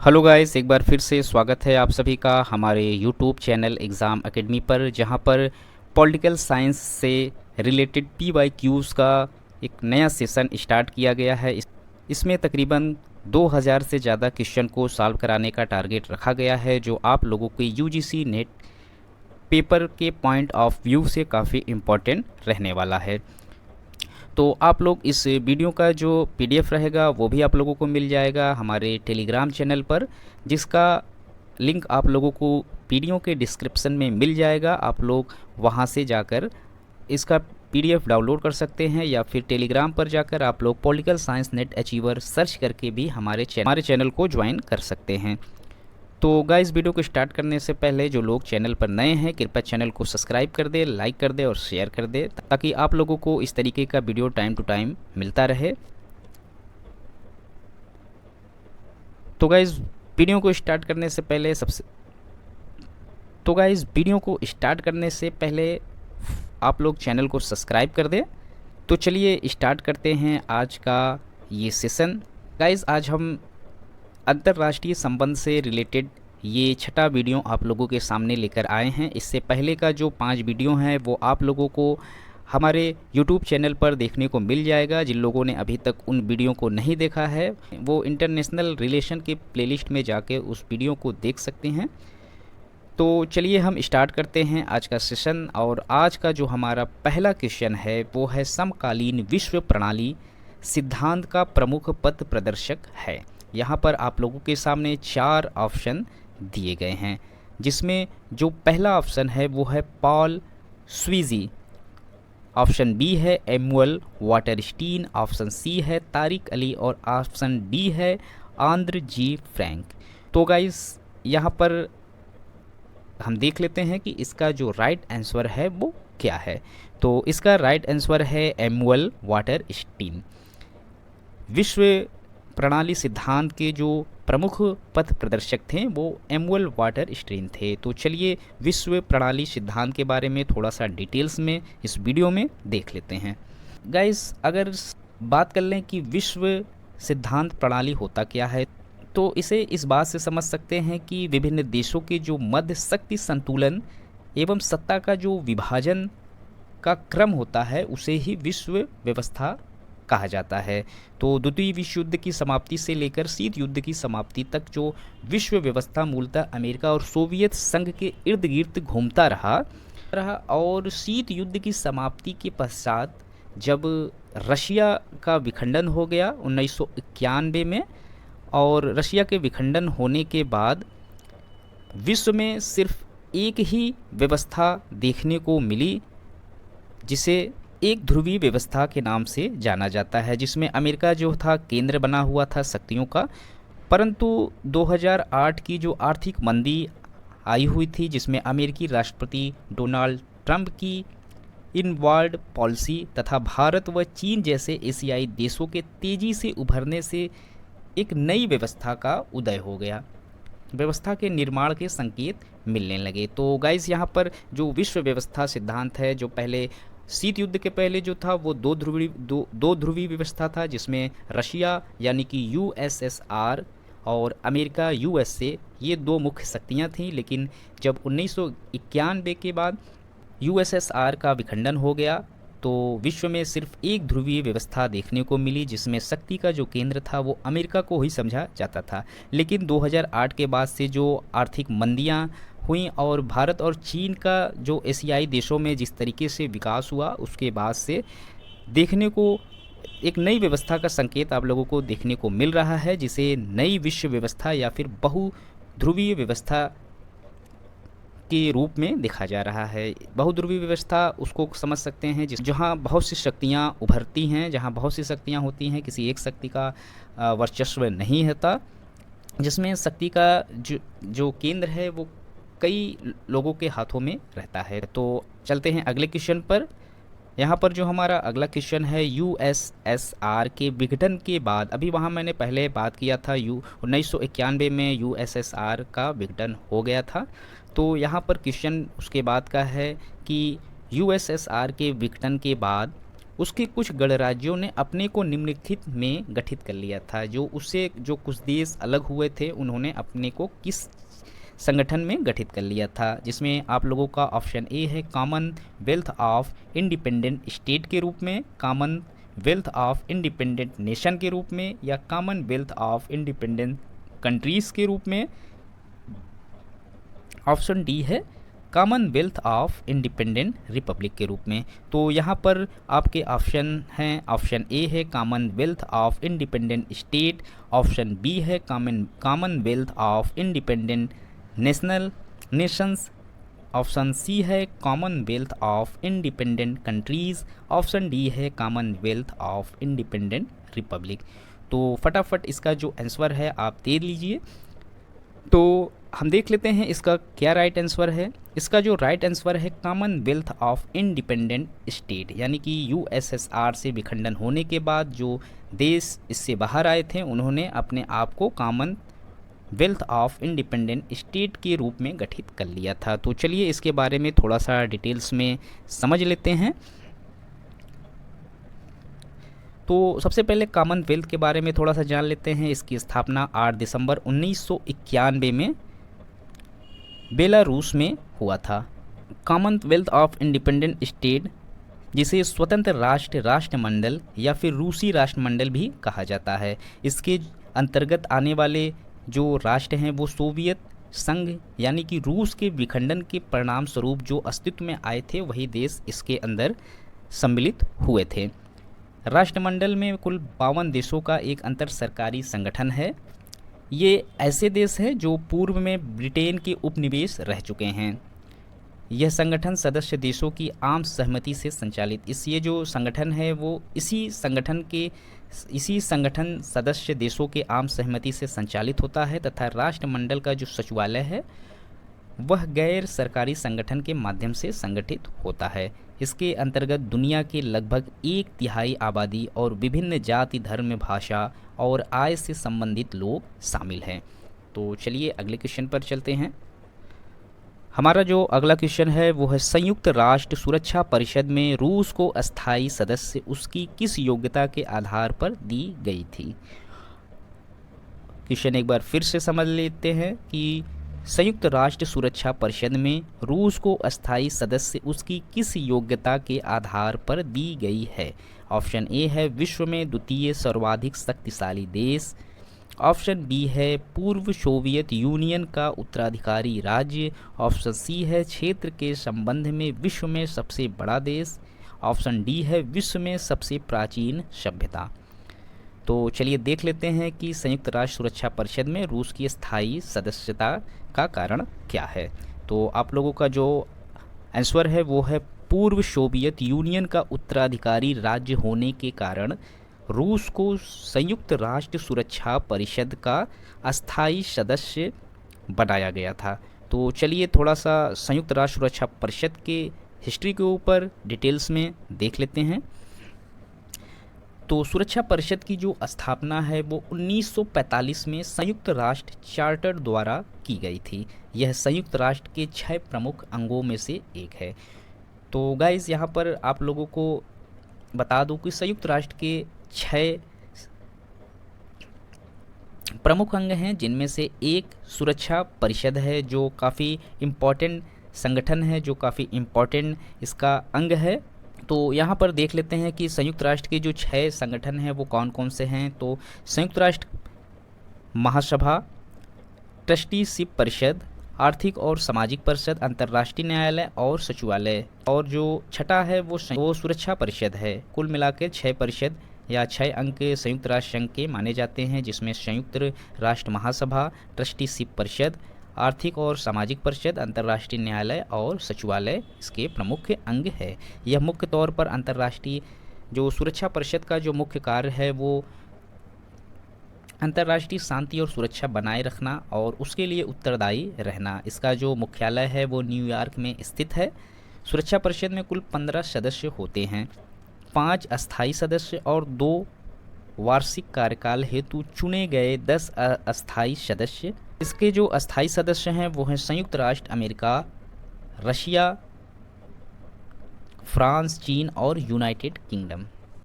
Hello guys, एक बार फिर से स्वागत है आप सभी का हमारे यूट्यूब चैनल एग्ज़ाम एकेडमी पर, जहां पर पॉलिटिकल साइंस से रिलेटेड पीवाईक्यूज़ का एक नया सेशन स्टार्ट किया गया है। इसमें तकरीबन 2000 से ज़्यादा क्वेश्चन को सॉल्व कराने का टारगेट रखा गया है, जो आप लोगों के यूजीसी नेट पेपर के पॉइंट ऑफ व्यू से काफ़ी इम्पोर्टेंट रहने वाला है। तो आप लोग इस वीडियो का जो पीडीएफ रहेगा वो भी आप लोगों को मिल जाएगा हमारे टेलीग्राम चैनल पर, जिसका लिंक आप लोगों को वीडियो के डिस्क्रिप्शन में मिल जाएगा। आप लोग वहां से जाकर इसका पीडीएफ डाउनलोड कर सकते हैं, या फिर टेलीग्राम पर जाकर आप लोग political science net achiever search करके भी हमारे चैनल को ज्वाइन कर सकते हैं। तो गाइस, वीडियो को स्टार्ट करने से पहले जो लोग चैनल पर नए हैं, कृपया चैनल को सब्सक्राइब कर दे, लाइक कर दे और शेयर कर दे, ताकि आप लोगों को इस तरीके का वीडियो टाइम टू टाइम मिलता रहे। तो गाइस, वीडियो को स्टार्ट करने से पहले आप लोग चैनल को सब्सक्राइब कर दे। तो चलिए स्टार्ट करते हैं आज का ये सेशन। गाइस, आज हम अंतर्राष्ट्रीय संबंध से रिलेटेड ये छठा वीडियो आप लोगों के सामने लेकर आए हैं। इससे पहले का जो 5 वीडियो हैं वो आप लोगों को हमारे YouTube चैनल पर देखने को मिल जाएगा। जिन लोगों ने अभी तक उन वीडियो को नहीं देखा है, वो इंटरनेशनल रिलेशन के प्लेलिस्ट में जाके उस वीडियो को देख सकते हैं। तो चलिए हम स्टार्ट करते हैं आज का सेशन। और आज का जो हमारा पहला क्वेश्चन है वो है, समकालीन विश्व प्रणाली सिद्धांत का प्रमुख पथ प्रदर्शक है। यहाँ पर आप लोगों के सामने 4 ऑप्शन दिए गए हैं, जिसमें जो पहला ऑप्शन है वो है पॉल स्वीजी, ऑप्शन बी है एमुअल वाटरस्टीन, ऑप्शन सी है तारिक अली और ऑप्शन डी है आंद्र जी फ्रैंक। तो गाइस, यहाँ पर हम देख लेते हैं कि इसका जो राइट आंसर है वो क्या है। तो इसका राइट आंसर है एमुअल वाटरस्टीन। विश्व प्रणाली सिद्धांत के जो प्रमुख पथ प्रदर्शक थे वो एमुअल वाटरस्टीन थे। तो चलिए विश्व प्रणाली सिद्धांत के बारे में थोड़ा सा डिटेल्स में इस वीडियो में देख लेते हैं। गाइस, अगर बात कर लें कि विश्व सिद्धांत प्रणाली होता क्या है, तो इसे इस बात से समझ सकते हैं कि विभिन्न देशों के जो मध्य शक्ति संतुलन एवं सत्ता का जो विभाजन का क्रम होता है उसे ही विश्व व्यवस्था कहा जाता है। तो द्वितीय विश्व युद्ध की समाप्ति से लेकर शीत युद्ध की समाप्ति तक जो विश्व व्यवस्था मूलतः अमेरिका और सोवियत संघ के इर्द गिर्द घूमता रहा। और शीत युद्ध की समाप्ति के पश्चात जब रशिया का विखंडन हो गया 1991 में, और रशिया के विखंडन होने के बाद विश्व में सिर्फ एक ही व्यवस्था देखने को मिली, जिसे एक ध्रुवीय व्यवस्था के नाम से जाना जाता है, जिसमें अमेरिका जो था केंद्र बना हुआ था शक्तियों का। परंतु 2008 की जो आर्थिक मंदी आई हुई थी, जिसमें अमेरिकी राष्ट्रपति डोनाल्ड ट्रंप की इनवर्ड पॉलिसी तथा भारत व चीन जैसे एशियाई देशों के तेज़ी से उभरने से एक नई व्यवस्था का उदय हो गया, व्यवस्था के निर्माण के संकेत मिलने लगे। तो गाइस, यहाँ पर जो विश्व व्यवस्था सिद्धांत है, जो पहले शीत युद्ध के पहले जो था वो दो ध्रुवीय व्यवस्था था, जिसमें रशिया यानी कि यूएसएसआर और अमेरिका यूएसए, ये 2 मुख्य शक्तियाँ थीं। लेकिन जब 1991 के बाद यूएसएसआर का विखंडन हो गया, तो विश्व में सिर्फ एक ध्रुवीय व्यवस्था देखने को मिली, जिसमें शक्ति का जो केंद्र था वो अमेरिका को ही समझा जाता था। लेकिन 2008 के बाद से जो आर्थिक मंदियाँ हुई और भारत और चीन का जो एशियाई देशों में जिस तरीके से विकास हुआ, उसके बाद से देखने को एक नई व्यवस्था का संकेत आप लोगों को देखने को मिल रहा है, जिसे नई विश्व व्यवस्था या फिर बहुध्रुवीय व्यवस्था के रूप में देखा जा रहा है। बहुध्रुवीय व्यवस्था उसको समझ सकते हैं जहाँ बहुत सी शक्तियाँ उभरती हैं, जहाँ बहुत सी शक्तियाँ होती हैं, किसी एक शक्ति का वर्चस्व नहीं होता, जिसमें शक्ति का जो केंद्र है वो कई लोगों के हाथों में रहता है। तो चलते हैं अगले क्वेश्चन पर। यहाँ पर जो हमारा अगला क्वेश्चन है, यूएसएसआर के विघटन के बाद, अभी वहाँ मैंने पहले बात किया था 1991 में यूएसएसआर का विघटन हो गया था। तो यहाँ पर क्वेश्चन उसके बाद का है कि यूएसएसआर के विघटन के बाद उसके कुछ गणराज्यों ने अपने को निम्नलिखित में गठित कर लिया था। जो उससे जो कुछ देश अलग हुए थे उन्होंने अपने को किस संगठन में गठित कर लिया था, जिसमें आप लोगों का ऑप्शन ए है कॉमनवेल्थ ऑफ इंडिपेंडेंट स्टेट के रूप में, कॉमनवेल्थ ऑफ इंडिपेंडेंट नेशन के रूप में, या कॉमनवेल्थ ऑफ इंडिपेंडेंट कंट्रीज़ के रूप में। ऑप्शन डी है कॉमनवेल्थ ऑफ इंडिपेंडेंट रिपब्लिक के रूप में। तो यहाँ पर आपके ऑप्शन हैं, ऑप्शन ए है Commonwealth of Independent State, option B है Commonwealth of Independent Nations, option C है Commonwealth of Independent Countries, option D है कॉमनवेल्थ ऑफ इंडिपेंडेंट रिपब्लिक। तो फटाफट इसका जो आंसर है आप दे लीजिए। तो हम देख लेते हैं इसका क्या राइट आंसर है। इसका जो राइट आंसर है कॉमनवेल्थ ऑफ इंडिपेंडेंट स्टेट, यानी कि यूएसएसआर से विखंडन होने के बाद जो देश इससे बाहर आए थे उन्होंने अपने आप को कॉमनवेल्थ ऑफ इंडिपेंडेंट स्टेट के रूप में गठित कर लिया था। तो चलिए इसके बारे में थोड़ा सा डिटेल्स में समझ लेते हैं। तो सबसे पहले कॉमनवेल्थ के बारे में थोड़ा सा जान लेते हैं। इसकी स्थापना 8 दिसंबर 1991 में बेलारूस में हुआ था। कॉमनवेल्थ ऑफ इंडिपेंडेंट स्टेट, जिसे स्वतंत्र राष्ट्रमंडल या फिर रूसी राष्ट्रमंडल भी कहा जाता है, इसके अंतर्गत आने वाले जो राष्ट्र हैं वो सोवियत संघ यानी कि रूस के विखंडन के परिणाम स्वरूप जो अस्तित्व में आए थे वही देश इसके अंदर सम्मिलित हुए थे। राष्ट्रमंडल में कुल 52 देशों का एक अंतर सरकारी संगठन है। ये ऐसे देश हैं जो पूर्व में ब्रिटेन के उपनिवेश रह चुके हैं। यह संगठन सदस्य देशों की आम सहमति से संचालित, ये जो संगठन है वो इसी संगठन सदस्य देशों के आम सहमति से संचालित होता है तथा राष्ट्रमंडल का जो सचिवालय है वह गैर सरकारी संगठन के माध्यम से संगठित होता है। इसके अंतर्गत दुनिया के लगभग 1/3 आबादी और विभिन्न जाति, धर्म, भाषा और आय से संबंधित लोग शामिल हैं। तो चलिए अगले क्वेश्चन पर चलते हैं। हमारा जो अगला क्वेश्चन है वो है संयुक्त राष्ट्र सुरक्षा परिषद में रूस को अस्थायी सदस्य उसकी किस योग्यता के आधार पर दी गई थी। क्वेश्चन एक बार फिर से समझ लेते हैं कि संयुक्त राष्ट्र सुरक्षा परिषद में रूस को अस्थायी सदस्य उसकी किस योग्यता के आधार पर दी गई है। ऑप्शन ए है विश्व में द्वितीय सर्वाधिक शक्तिशाली देश, ऑप्शन बी है पूर्व सोवियत यूनियन का उत्तराधिकारी राज्य, ऑप्शन सी है क्षेत्र के संबंध में विश्व में सबसे बड़ा देश, ऑप्शन डी है विश्व में सबसे प्राचीन सभ्यता। तो चलिए देख लेते हैं कि संयुक्त राष्ट्र सुरक्षा परिषद में रूस की स्थायी सदस्यता का कारण क्या है। तो आप लोगों का जो आंसर है वो है पूर्व सोवियत यूनियन का उत्तराधिकारी राज्य होने के कारण रूस को संयुक्त राष्ट्र सुरक्षा परिषद का अस्थायी सदस्य बनाया गया था। तो चलिए थोड़ा सा संयुक्त राष्ट्र सुरक्षा परिषद के हिस्ट्री के ऊपर डिटेल्स में देख लेते हैं। तो सुरक्षा परिषद की जो स्थापना है वो 1945 में संयुक्त राष्ट्र चार्टर द्वारा की गई थी। यह संयुक्त राष्ट्र के 6 प्रमुख अंगों में से एक है। तो गाइस यहाँ पर आप लोगों को बता दूं कि संयुक्त राष्ट्र के 6 प्रमुख अंग हैं, जिनमें से एक सुरक्षा परिषद है जो काफ़ी इम्पॉर्टेंट संगठन है, जो काफ़ी इम्पॉर्टेंट इसका अंग है। तो यहाँ पर देख लेते हैं कि संयुक्त राष्ट्र के जो 6 संगठन हैं वो कौन कौन से हैं। तो संयुक्त राष्ट्र महासभा, ट्रस्टीशिप परिषद, आर्थिक और सामाजिक परिषद, अंतर्राष्ट्रीय न्यायालय और सचिवालय, और जो छठा है वो सुरक्षा परिषद है। कुल मिलाकर 6 परिषद या 6 अंग के संयुक्त राष्ट्र संघ के माने जाते हैं, जिसमें संयुक्त राष्ट्र महासभा, ट्रस्टीशिप परिषद, आर्थिक और सामाजिक परिषद, अंतर्राष्ट्रीय न्यायालय और सचिवालय इसके प्रमुख अंग है। यह मुख्य तौर पर अंतर्राष्ट्रीय जो सुरक्षा परिषद का जो मुख्य कार्य है वो अंतर्राष्ट्रीय शांति और सुरक्षा बनाए रखना और उसके लिए उत्तरदायी रहना। इसका जो मुख्यालय है वो न्यूयॉर्क में स्थित है। सुरक्षा परिषद में कुल 15 सदस्य होते हैं, 5 अस्थायी सदस्य और 2 वार्षिक कार्यकाल हेतु चुने गए 10 अस्थायी सदस्य। इसके जो अस्थायी सदस्य हैं वो हैं संयुक्त राष्ट्र अमेरिका, रशिया, फ्रांस, चीन और यूनाइटेड किंगडम।